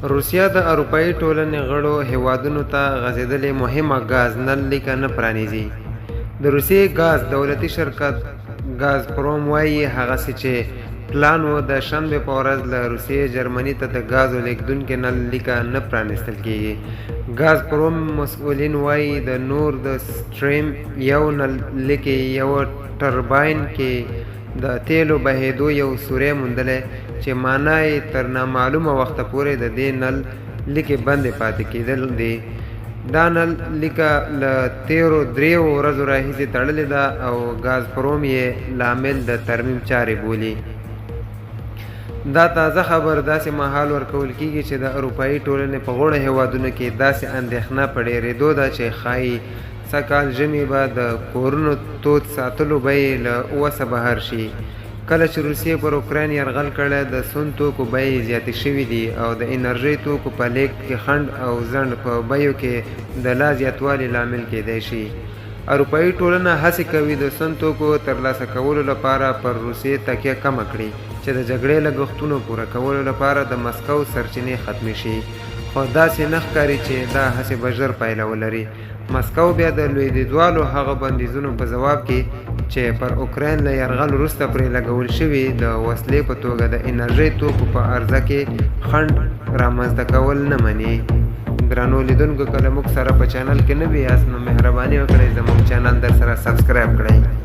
روسیه د اروپایي ټولنې غړو هیوادونو ته غځېدلې مهمه ګاز نل لیکه نه پرانیزي. د روسیې ګاز دولتي شرکت ګازپروم وایي هغسې چې پلان و د شنبې په ورځ له روسیې جرمني ته د ګازو لیږدونکې نل لیکه نه پرانیستل کېږي. ګازپروم مسؤلین وایي د نورد سټریم یو نل لیکې یوه ټرباین کې د تیلو بهېدو یو سوری موندلی چې معنا یې تر نامعلومه وخته پورې د دې نل لیکې بندې پاتې کېدل دي. دا نل لیکه له تیرو 3 ورځو راهیسې تړلې ده او ګازپروم یې لامل د ترمیم چارې بولي. دا تازه خبر داسې مهال ورکول کېږي چې د اروپایي ټولنې په غوړو هیوادونو کې داسې اندېښنه په ډېرېدو ده چې ښایي سږکال ژمي به د کورونو تود ساتلو بیې له وسه بهر شي. کله چې روسیې پر اوکراین یرغل کړی د سون توکو بیې زیاتې شوي دي او د انرژۍ توکو په لیږد کې خنډ او ځنډ په بیو کې د لا زیاتوالي لامل کېدی شي. اروپایي ټولنه هڅې کوي د سون توکو ترلاسه کولو لپاره پر روسیې تکیه کمه کړي چې د جګړې لګښتونو پوره کولو لپاره د مسکو سرچینې ختمې شي، خو داسې نه ښکاري چې دا هڅې به ژر پایله ولري. مسکو بیا د لویدیځوالو هغه بندیزونو په ځواب کې چې پر اوکراین له یرغل وروسته پرې لګول شوي د وسلې په توګه د انرژۍ توکو په عرضه کې خنډ رامنځته کول نه مني. درنو لیدونکو، که له موږ سره په چینل کې نه وي یاست نو مهرباني وکړئ زموږ چینل در سره سبسکرایب کړئ.